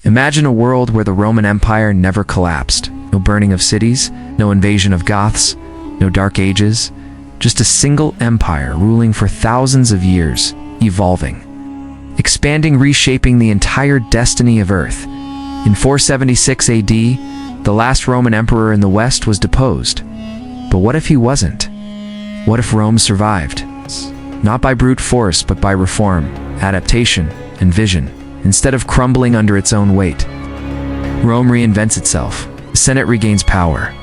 Imagine a world where the Roman Empire never collapsed. No burning of cities, no invasion of Goths, no dark ages. Just a single empire ruling for thousands of years, evolving, expanding, reshaping the entire destiny of Earth. In 476 AD, the last Roman emperor in the West was deposed. But what if he wasn't? What if Rome survived? Not by brute force, but by reform, adaptation, and vision. Instead of crumbling under its own weight, Rome reinvents itself. The Senate regains power.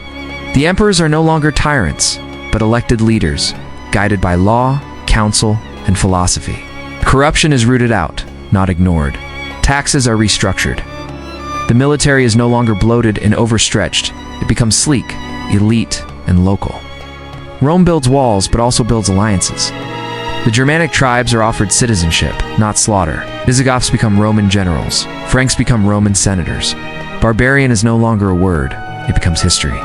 The emperors are no longer tyrants, but elected leaders, guided by law, counsel, and philosophy. Corruption is rooted out, not ignored. Taxes are restructured. The military is no longer bloated and overstretched. It becomes sleek, elite, and local. Rome builds walls, but also builds alliances. The Germanic tribes are offered citizenship, not slaughter. Visigoths become Roman generals. Franks become Roman senators. Barbarian is no longer a word, it becomes history.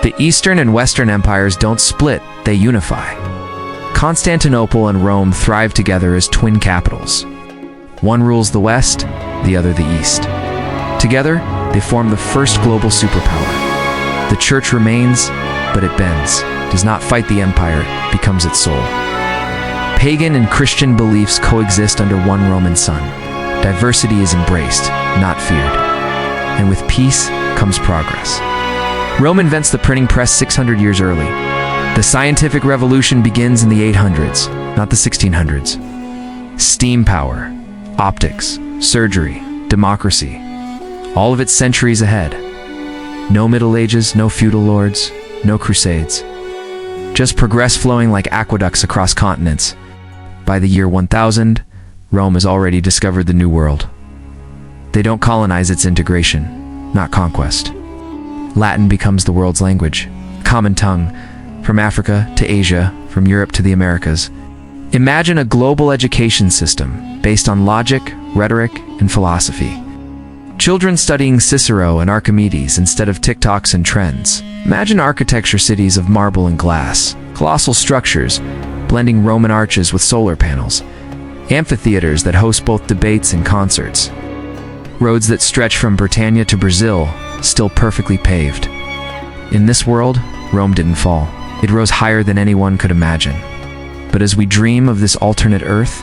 The Eastern and Western empires don't split, they unify. Constantinople and Rome thrive together as twin capitals. One rules the West, the other the East. Together, they form the first global superpower. The church remains, but it bends, does not fight the empire, becomes its soul. Pagan and Christian beliefs coexist under one Roman sun. Diversity is embraced, not feared. And with peace comes progress. Rome invents the printing press 600 years early. The scientific revolution begins in the 800s, not the 1600s. Steam power, optics, surgery, democracy, all of it centuries ahead. No Middle Ages, no feudal lords, no crusades. Just progress flowing like aqueducts across continents. By the year 1000, Rome has already discovered the New World. They don't colonize its integration, not conquest. Latin becomes the world's language, common tongue, from Africa to Asia, from Europe to the Americas. Imagine a global education system based on logic, rhetoric, and philosophy. Children studying Cicero and Archimedes instead of TikToks and trends. Imagine architecture cities of marble and glass, colossal structures, blending Roman arches with solar panels, amphitheaters that host both debates and concerts, roads that stretch from Britannia to Brazil, still perfectly paved. In this world, Rome didn't fall. It rose higher than anyone could imagine. But as we dream of this alternate Earth,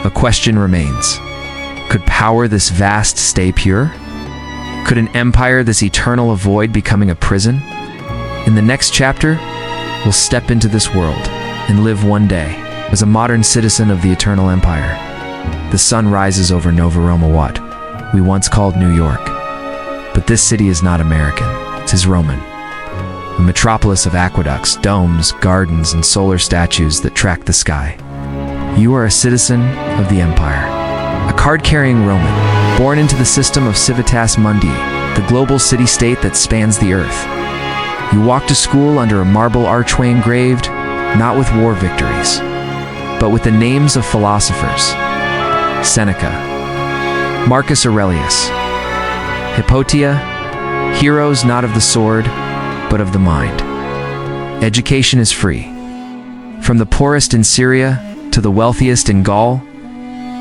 a question remains. Could power this vast stay pure? Could an empire this eternal avoid becoming a prison? In the next chapter, we'll step into this world and live one day as a modern citizen of the eternal empire. The sun rises over Nova Roma, what we once called New York. But this city is not American, it is Roman. A metropolis of aqueducts, domes, gardens, and solar statues that track the sky. You are a citizen of the empire, a card-carrying Roman, born into the system of Civitas Mundi, the global city-state that spans the earth. You walk to school under a marble archway engraved, not with war victories, but with the names of philosophers. Seneca, Marcus Aurelius, Hippotia, heroes not of the sword, but of the mind. Education is free. From the poorest in Syria to the wealthiest in Gaul,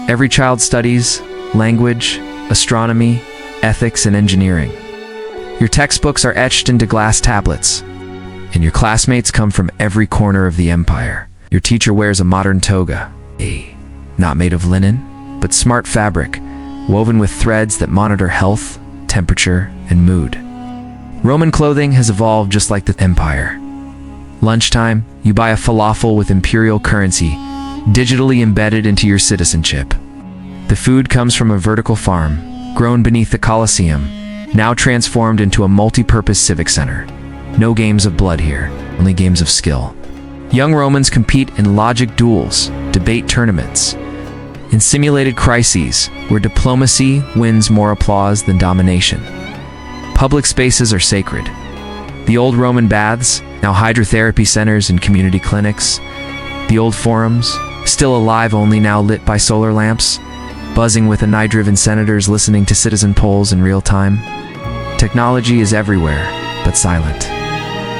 every child studies language, astronomy, ethics, and engineering. Your textbooks are etched into glass tablets, and your classmates come from every corner of the empire. Your teacher wears a modern toga, not made of linen, but smart fabric, woven with threads that monitor health, temperature, and mood. Roman clothing has evolved just like the empire. Lunchtime, you buy a falafel with imperial currency, digitally embedded into your citizenship. The food comes from a vertical farm, grown beneath the Colosseum, now transformed into a multi-purpose civic center. No games of blood here, only games of skill. Young Romans compete in logic duels, debate tournaments, in simulated crises where diplomacy wins more applause than domination. Public spaces are sacred. The old Roman baths, now hydrotherapy centers and community clinics. The old forums, still alive only now lit by solar lamps, buzzing with AI-driven senators listening to citizen polls in real time. Technology is everywhere, but silent.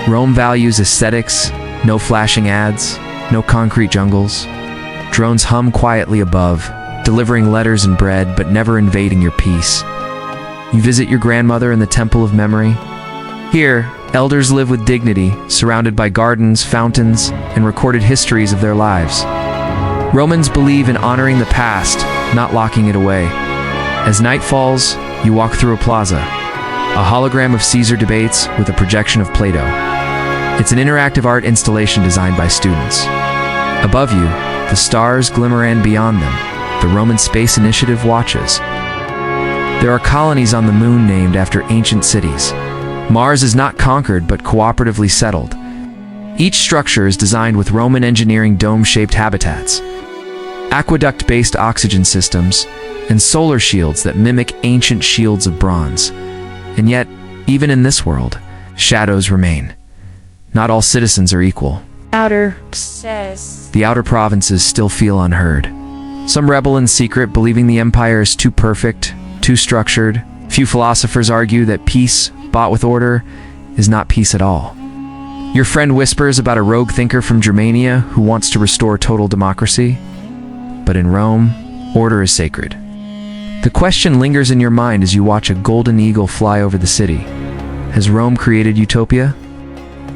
Rome values aesthetics, no flashing ads, no concrete jungles. Drones hum quietly above, delivering letters and bread but never invading your peace. You visit your grandmother in the Temple of Memory. Here, elders live with dignity, surrounded by gardens, fountains, and recorded histories of their lives. Romans believe in honoring the past, not locking it away. As night falls, you walk through a plaza, a hologram of Caesar debates with a projection of Plato. It's an interactive art installation designed by students. Above you, the stars glimmer, and beyond them, the Roman Space Initiative watches. There are colonies on the moon named after ancient cities. Mars is not conquered but cooperatively settled. Each structure is designed with Roman engineering dome-shaped habitats, aqueduct-based oxygen systems, and solar shields that mimic ancient shields of bronze. And yet, even in this world, shadows remain. Not all citizens are equal. The outer provinces still feel unheard. Some rebel in secret, believing the empire is too perfect, too structured. Few philosophers argue that peace, bought with order, is not peace at all. Your friend whispers about a rogue thinker from Germania who wants to restore total democracy. But in Rome, order is sacred. The question lingers in your mind as you watch a golden eagle fly over the city. Has Rome created utopia?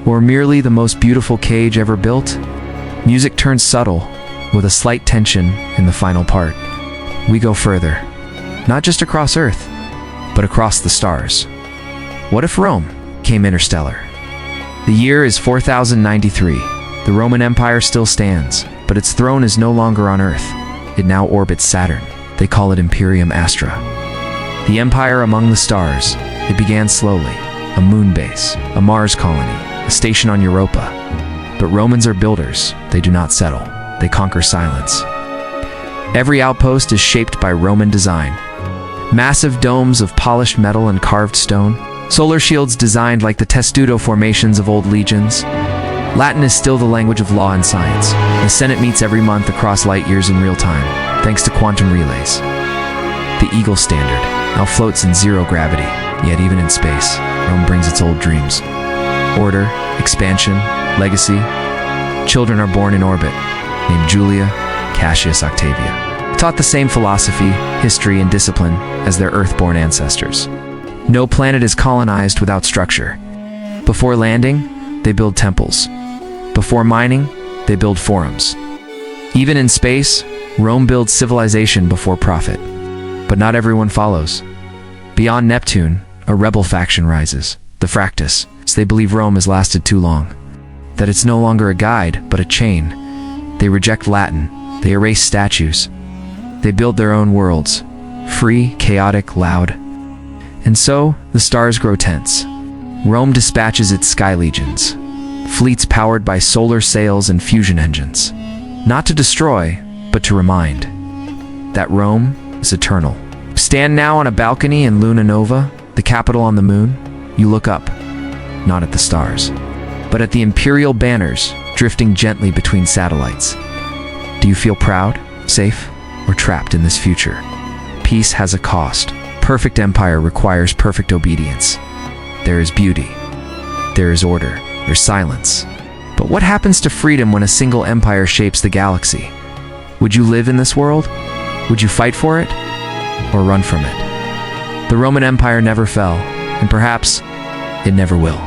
Or merely the most beautiful cage ever built? Music turns subtle, with a slight tension in the final part. We go further, not just across Earth, but across the stars. What if Rome came interstellar? The year is 4093. The Roman Empire still stands, but its throne is no longer on Earth. It now orbits Saturn. They call it Imperium Astra. The empire among the stars. It began slowly. A moon base, a Mars colony, a station on Europa. But Romans are builders. They do not settle. They conquer silence. Every outpost is shaped by Roman design. Massive domes of polished metal and carved stone. Solar shields designed like the testudo formations of old legions. Latin is still the language of law and science. The Senate meets every month across light years in real time, thanks to quantum relays. The Eagle Standard now floats in zero gravity, yet even in space, Rome brings its old dreams. Order, expansion, legacy. Children are born in orbit, named Julia, Cassius, Octavia. Taught the same philosophy, history, and discipline as their Earth-born ancestors. No planet is colonized without structure. Before landing, they build temples. Before mining, they build forums. Even in space, Rome builds civilization before profit. But not everyone follows. Beyond Neptune, a rebel faction rises, the Fractus. They believe Rome has lasted too long, that it's no longer a guide, but a chain. They reject Latin, they erase statues. They build their own worlds, free, chaotic, loud. And so, the stars grow tense. Rome dispatches its sky legions, fleets powered by solar sails and fusion engines. Not to destroy, but to remind that Rome is eternal. Stand now on a balcony in Luna Nova, the capital on the moon. You look up, not at the stars, but at the imperial banners drifting gently between satellites. Do you feel proud, safe, or trapped in this future? Peace has a cost. Perfect empire requires perfect obedience. There is beauty. There is order. There's silence. But what happens to freedom when a single empire shapes the galaxy? Would you live in this world? Would you fight for it? Or run from it? The Roman Empire never fell, and perhaps it never will.